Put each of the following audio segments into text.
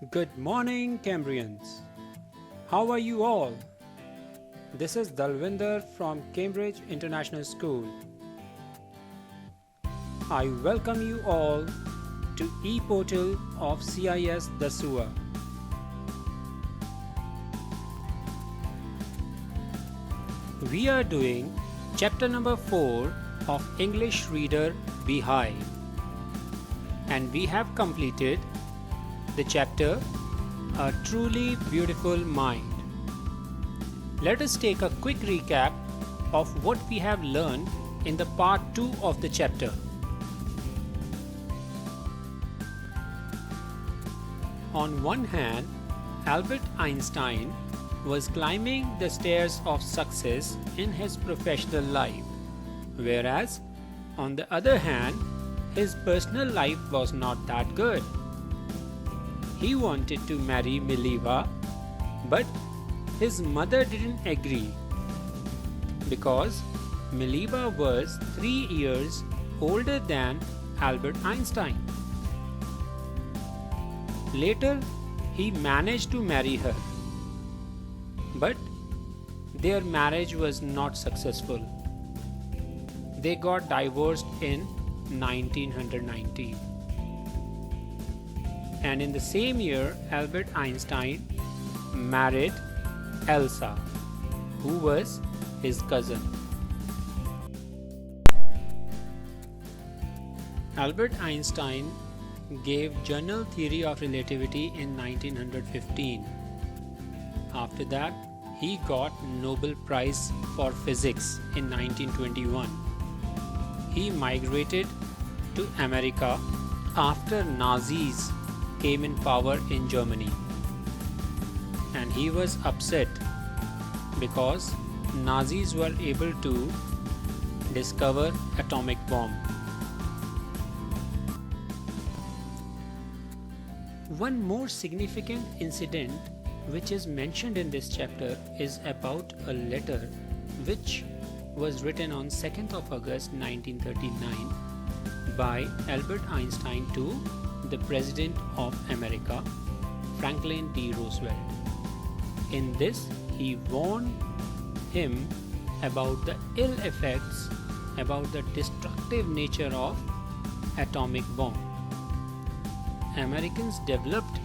Good morning, Cambrians. How are you all? This is Dalvinder from Cambridge International School. I welcome you all to e-portal of CIS Dasua. We are doing chapter number 4 of English Reader Beehive, and we have completed the chapter A Truly Beautiful Mind. Let us take a quick recap of what we have learned in the part 2 of the chapter. On one hand, Albert Einstein was climbing the stairs of success in his professional life, whereas on the other hand, his personal life was not that good. He wanted to marry Mileva, but his mother didn't agree because Mileva was 3 years older than Albert Einstein. Later, he managed to marry her, but their marriage was not successful. They got divorced in 1919. And in the same year, Albert Einstein married Elsa, who was his cousin. Albert Einstein gave general theory of relativity in 1915. After that, he got Nobel Prize for Physics in 1921. He migrated to America after Nazis came in power in Germany, and he was upset because Nazis were able to discover atomic bomb. One more significant incident which is mentioned in this chapter is about a letter which was written on 2nd of August 1939 by Albert Einstein to the President of America, Franklin D. Roosevelt. In this, he warned him about the ill effects, about the destructive nature of atomic bomb. Americans developed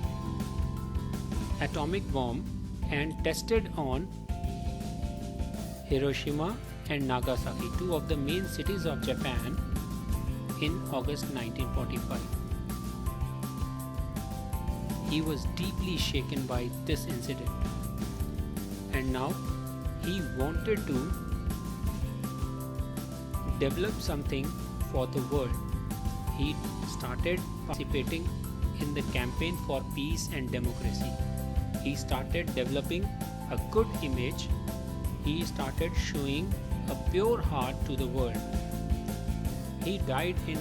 atomic bomb and tested on Hiroshima and Nagasaki, two of the main cities of Japan, in August 1945. He was deeply shaken by this incident, and now he wanted to develop something for the world. He started participating in the campaign for peace and democracy. He started developing a good image. He started showing a pure heart to the world. He died in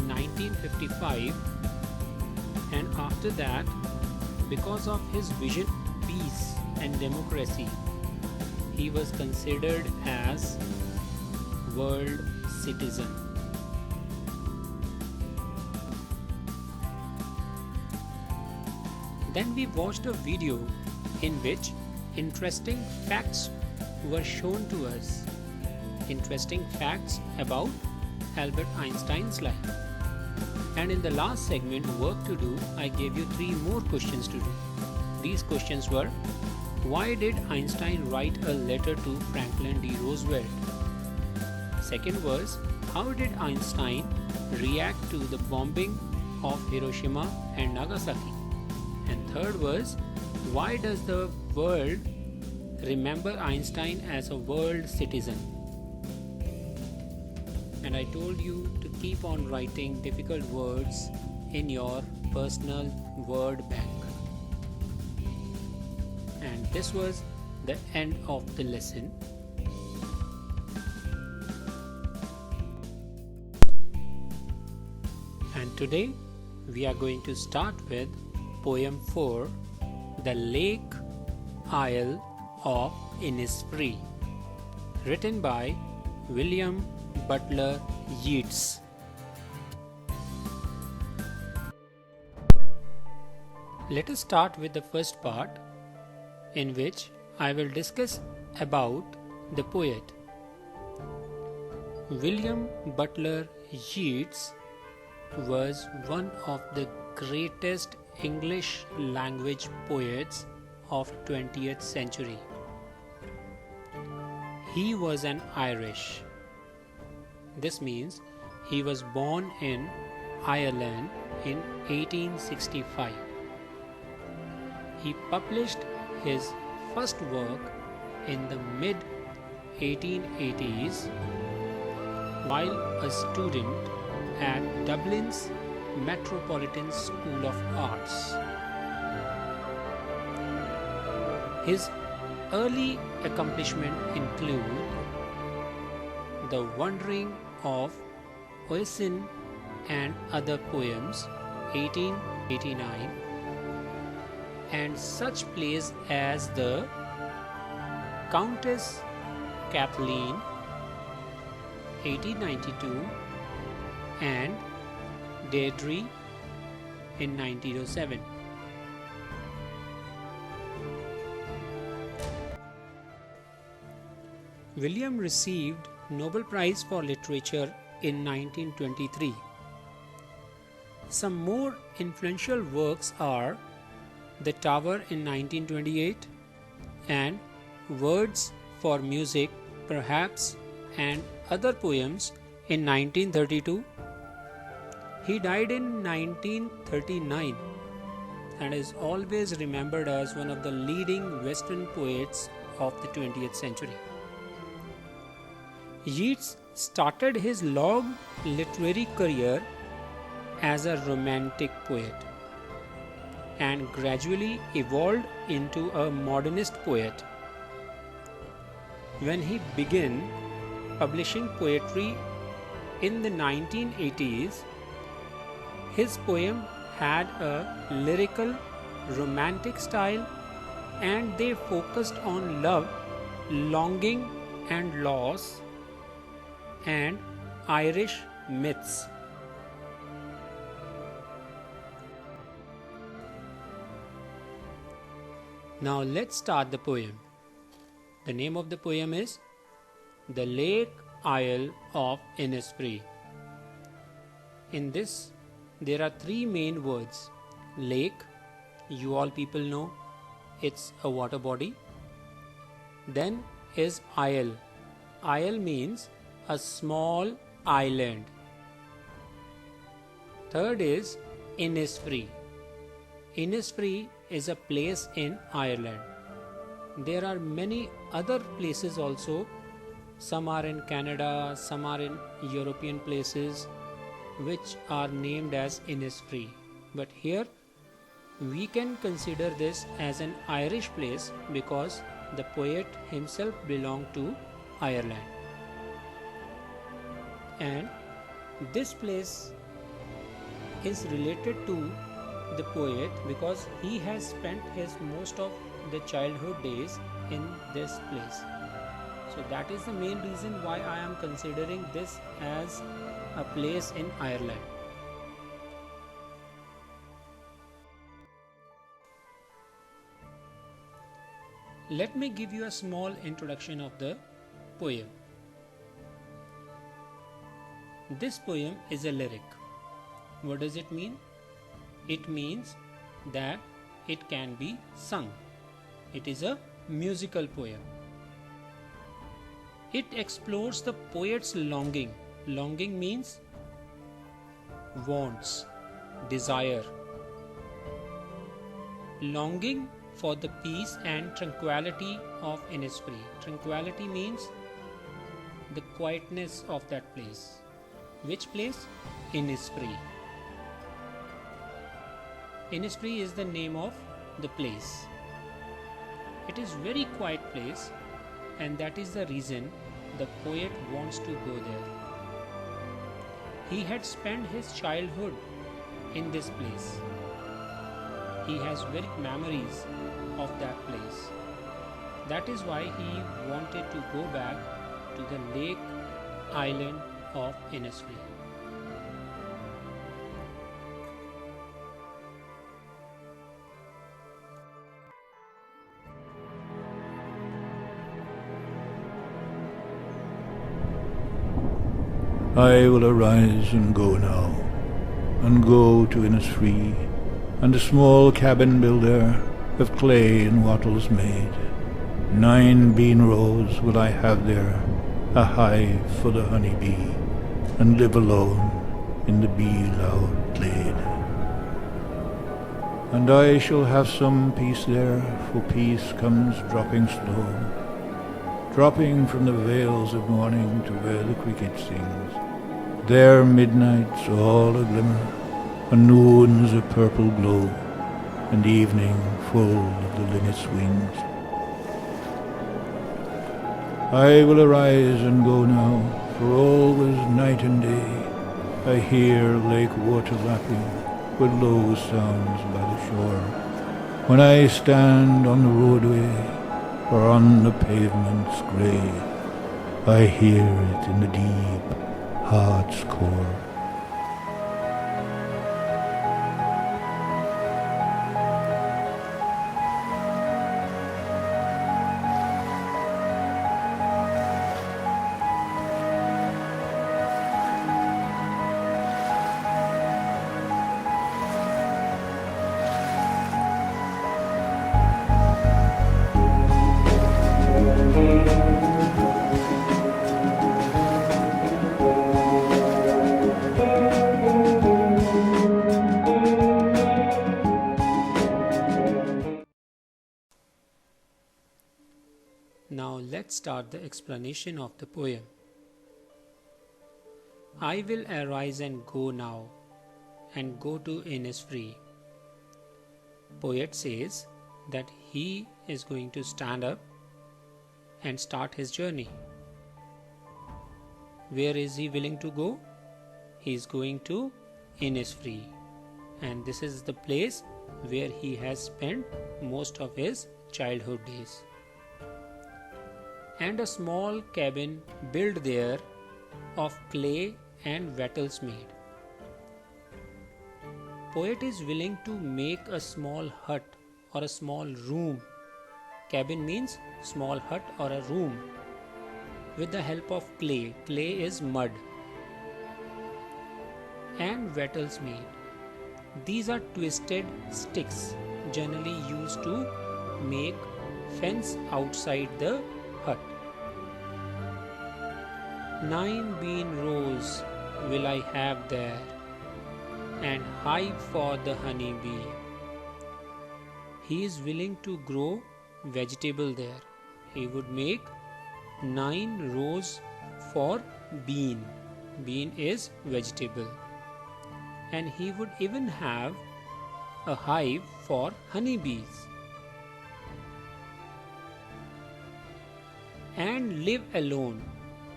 1955. And after that, because of his vision of peace and democracy, he was considered as world citizen. Then we watched a video in which interesting facts were shown to us. Interesting facts about Albert Einstein's life. And in the last segment, work to do, I gave you 3 more questions to do. These questions were: why did Einstein write a letter to Franklin D. Roosevelt? Second was, how did Einstein react to the bombing of Hiroshima and Nagasaki? And third was, why does the world remember Einstein as a world citizen? And I told you to keep on writing difficult words in your personal word bank. And this was the end of the lesson. And today we are going to start with poem 4, The Lake Isle of Innisfree, written by William Butler Yeats. Let us start with the first part, in which I will discuss about the poet. William Butler Yeats was one of the greatest English language poets of 20th century. He was an Irish. This means he was born in Ireland in 1865. He published his first work in the mid 1880s while a student at Dublin's Metropolitan School of Arts. His early accomplishments include The Wandering of Oisin and Other Poems, 1889, and such plays as The Countess Kathleen, 1892, and Deirdre in 1907. William received Nobel Prize for Literature in 1923. Some more influential works are The Tower in 1928 and Words for Music, Perhaps, and Other Poems in 1932. He died in 1939 and is always remembered as one of the leading Western poets of the 20th century. Yeats started his long literary career as a romantic poet and gradually evolved into a modernist poet. When he began publishing poetry in the 1980s, his poem had a lyrical, romantic style and they focused on love, longing and loss, and Irish myths. Now let's start the poem. The name of the poem is The Lake Isle of Innisfree. In this, there are three main words. Lake, you all people know, it's a water body. Then is isle. Isle means a small island. Third is Innisfree. Innisfree is a place in Ireland. There are many other places also. Some are in Canada, some are in European places which are named as Innisfree. But here we can consider this as an Irish place because the poet himself belonged to Ireland. And this place is related to the poet because he has spent his most of the childhood days in this place. So that is the main reason why I am considering this as a place in Ireland. Let me give you a small introduction of the poem. This poem is a lyric. What does it mean? It means that it can be sung. It is a musical poem. It explores the poet's longing. Longing means wants, desire. Longing for the peace and tranquility of Innisfree. Tranquility means the quietness of that place. Which place? Innisfree. Innisfree is the name of the place. It is very quiet place, and that is the reason the poet wants to go there. He had spent his childhood in this place. He has very memories of that place. That is why he wanted to go back to the lake island of Innisfree. I will arise and go now, and go to Innisfree, and a small cabin builder of clay and wattles made. 9 bean rows will I have there, a hive for the honey bee, and live alone in the bee-loud glade. And I shall have some peace there, for peace comes dropping slow, dropping from the vales of morning to where the cricket sings. There midnight's all a glimmer, and noon's a purple glow, and evening full of the linnet's wings. I will arise and go now, for always night and day I hear lake water lapping with low sounds by the shore, when I stand on the roadway or on the pavement's grey. I hear it in the deep heart's core. Now let's start the explanation of the poem. I will arise and go now, and go to Innisfree. Poet says that he is going to stand up and start his journey. Where is he willing to go? He is going to Innisfree, and this is the place where he has spent most of his childhood days. And a small cabin built there of clay and wattles made. Poet is willing to make a small hut or a small room. Cabin means small hut or a room with the help of clay. Clay is mud. And wattles made. These are twisted sticks generally used to make fence outside the hut. 9 bean rows will I have there, and hive for the honey bee. He is willing to grow vegetable there. He would make 9 rows for bean. Bean is vegetable. And he would even have a hive for honey bees. And live alone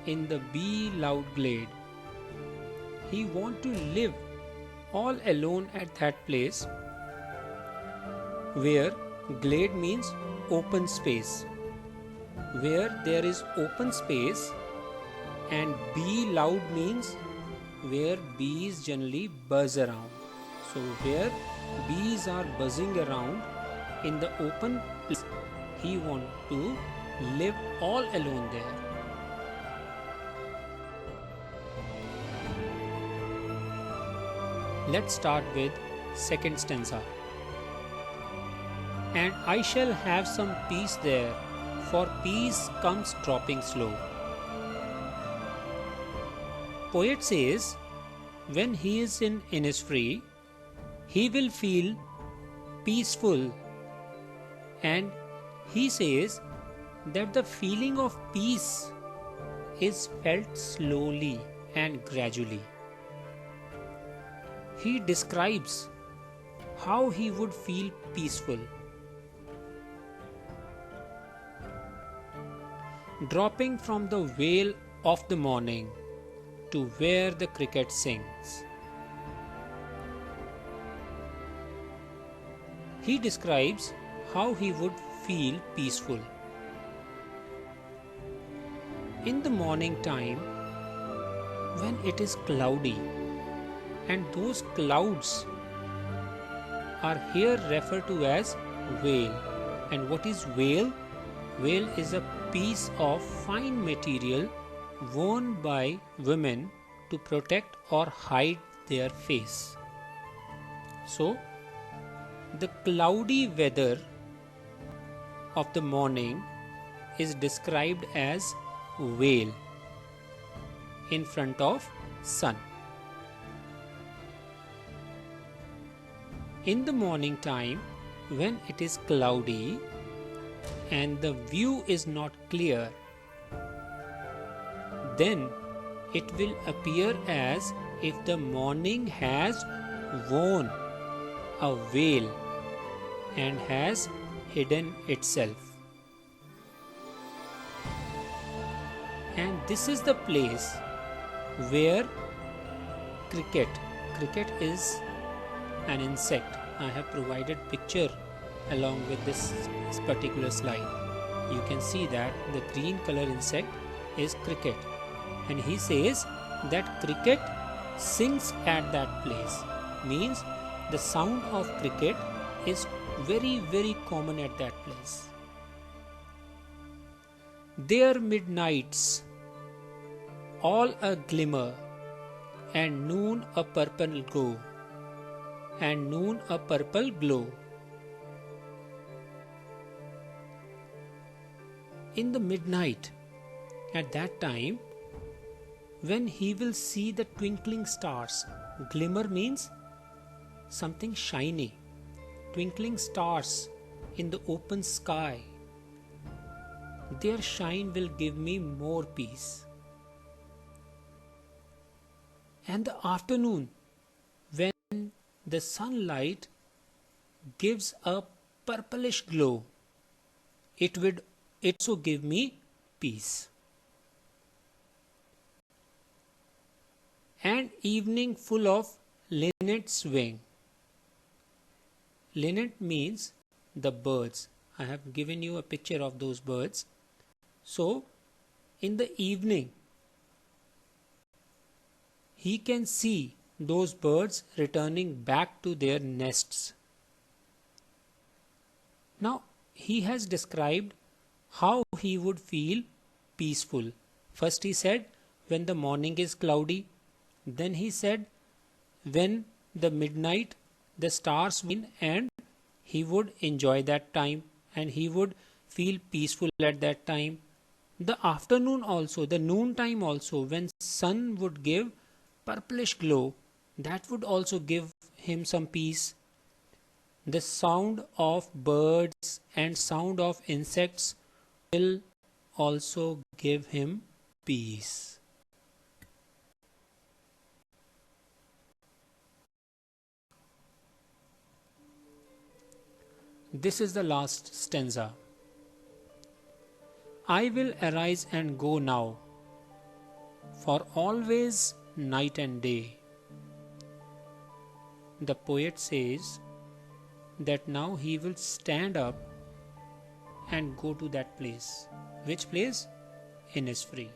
in the bee-loud glade. He want to live all alone at that place where glade means open space, where there is open space, and bee-loud means where bees generally buzz around. So where bees are buzzing around in the open place, he want to live all alone there. Let's start with second stanza. And I shall have some peace there, for peace comes dropping slow. Poet says when he is in Innisfree, he will feel peaceful, and he says that the feeling of peace is felt slowly and gradually. He describes how he would feel peaceful. Dropping from the vale of the morning to where the cricket sings. He describes how he would feel peaceful. In the morning time, when it is cloudy, and those clouds are here referred to as veil. And what is veil? Veil is a piece of fine material worn by women to protect or hide their face. So, the cloudy weather of the morning is described as veil in front of sun. In the morning time, when it is cloudy and the view is not clear, then it will appear as if the morning has worn a veil and has hidden itself. And this is the place where cricket is an insect. I have provided picture along with this particular slide. You can see that the green color insect is cricket, and he says that cricket sings at that place, means the sound of cricket is very, very common at that place. Their midnights all a glimmer, and noon a purple glow, and noon a purple glow. In the midnight, at that time, when he will see the twinkling stars, glimmer means something shiny, twinkling stars in the open sky, their shine will give me more peace. And the afternoon, when the sunlight gives a purplish glow, it would also give me peace. And evening full of linnet's wing. Linnet means the birds. I have given you a picture of those birds. So, in the evening, he can see those birds returning back to their nests. Now, he has described how he would feel peaceful. First he said when the morning is cloudy, then he said when the midnight the stars win, and he would enjoy that time and he would feel peaceful at that time. The afternoon also, the noon time also, when sun would give purplish glow, that would also give him some peace. The sound of birds and sound of insects will also give him peace. This is the last stanza. I will arise and go now, for always night and day. The poet says that now he will stand up and go to that place. Which place? Innisfree.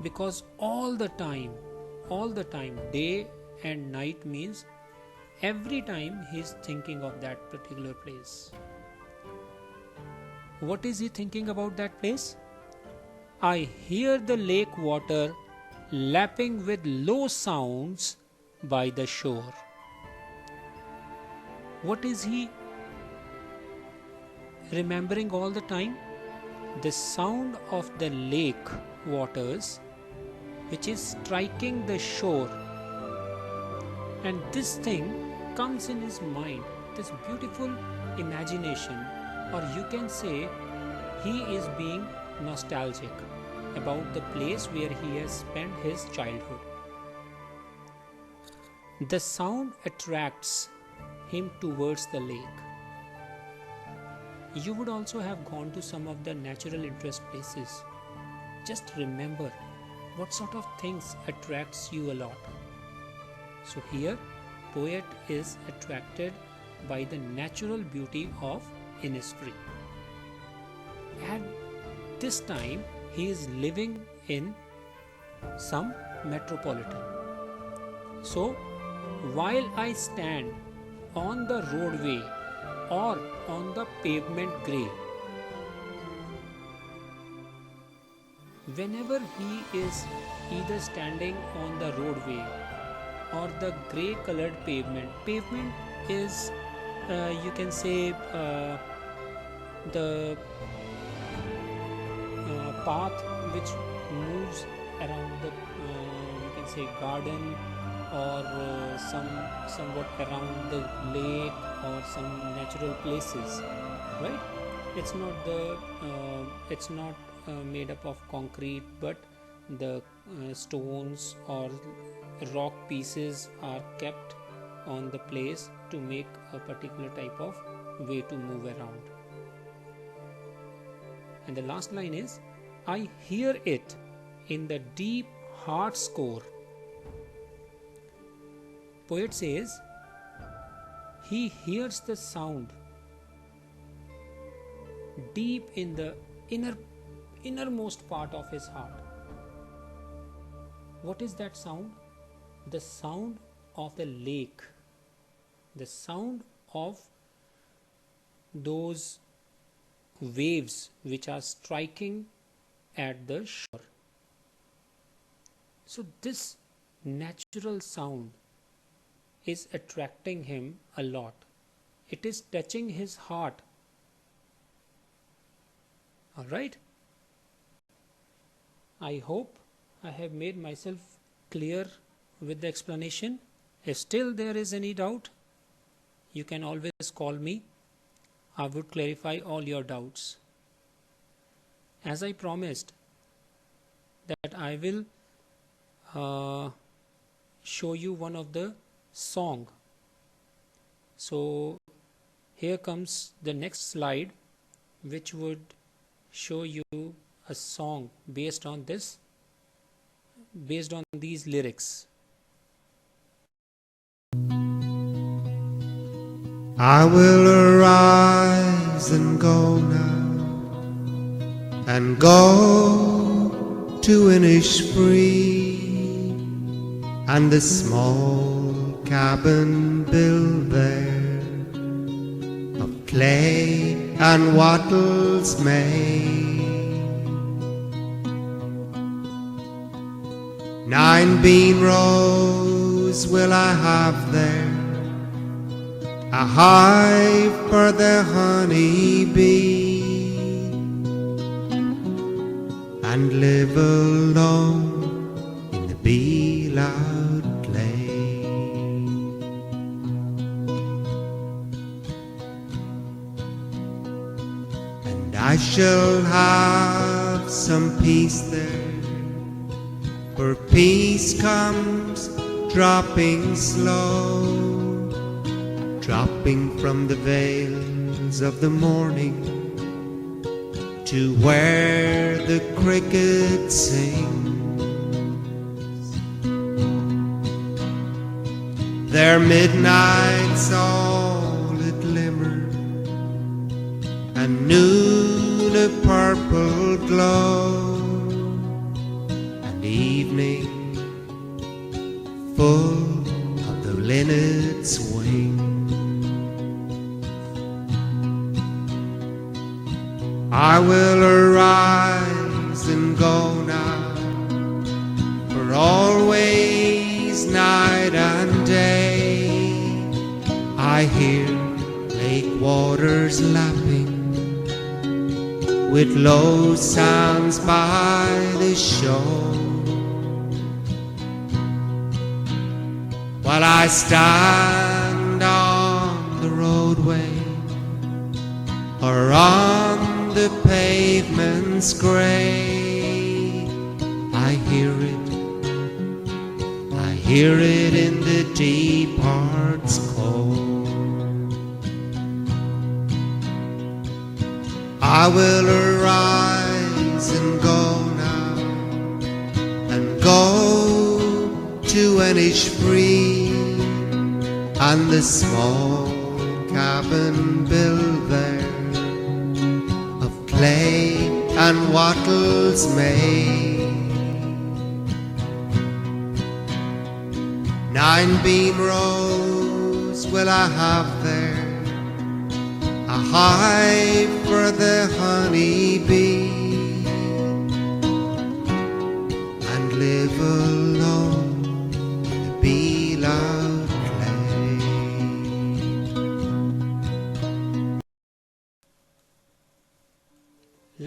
Because all the time, day and night means every time he is thinking of that particular place. What is he thinking about that place? I hear the lake water lapping with low sounds by the shore. What is he remembering all the time? The sound of the lake waters which is striking the shore. And this thing comes in his mind, this beautiful imagination, or you can say he is being nostalgic about the place where he has spent his childhood. The sound attracts him towards the lake. You would also have gone to some of the natural interest places. Just remember what sort of things attracts you a lot. So here, poet is attracted by the natural beauty of Innisfree. At this time, he is living in some metropolitan. So, while I stand on the roadway or on the pavement grey, whenever he is either standing on the roadway or the grey colored pavement is you can say the path which moves around the you can say garden or somewhat around the lake or some natural places, right? It's not made up of concrete, but the stones or rock pieces are kept on the place to make a particular type of way to move around. And the last line is, I hear it in the deep heart score. Poet says he hears the sound deep in the innermost part of his heart. What is that sound? The sound of the lake, the sound of those waves which are striking at the shore. So this natural sound is attracting him a lot. It is touching his heart. All right. I hope I have made myself clear with the explanation. If still there is any doubt, you can always call me. I would clarify all your doubts. As I promised that I will show you one of the song. So here comes the next slide, which would show you a song based on these lyrics. I will arise and go now, and go to Innisfree, and the small cabin built there of clay and wattles made. 9 bean rows will I have there, a hive for the honey bee, and live alone in the bee loud clay. And I shall have some peace there, for peace comes dropping slow, dropping from the veils of the morning to where the cricket sings. Their midnights all a glimmer, and noon a purple glow, and evening full of the linnet's wing. I will arise and go now, for always night and day I hear lake waters lapping with low sounds by the shore, while I stand on the roadway or on the pavement's gray. I hear it in the deep heart's core. I will arise and go now, and go to Innisfree, and the small cabin built there of clay and wattles made. 9 bean rows will I have there, a hive for the honey bee,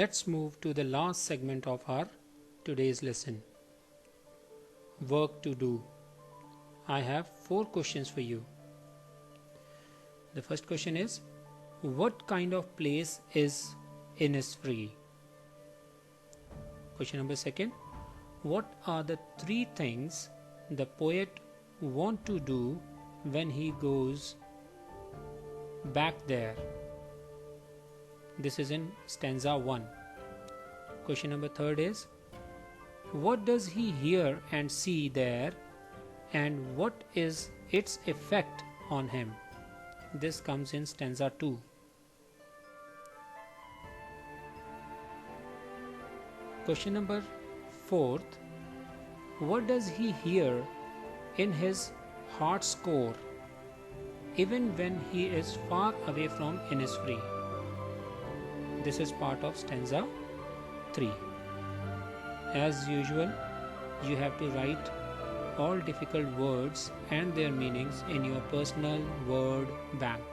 let's move to the last segment of our today's lesson. Work to do. I have 4 questions for you. The first question is, what kind of place is Innisfree? Question number 2, what are the 3 things the poet want to do when he goes back there? This is in stanza 1. Question number 3 is, what does he hear and see there, and what is its effect on him? This comes in stanza 2. Question number 4, what does he hear in his heart's core, even when he is far away from Innisfree? This is part of stanza 3. As usual, you have to write all difficult words and their meanings in your personal word bank.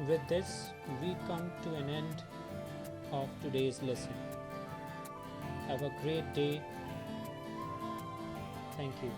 With this, we come to an end of today's lesson. Have a great day. Thank you.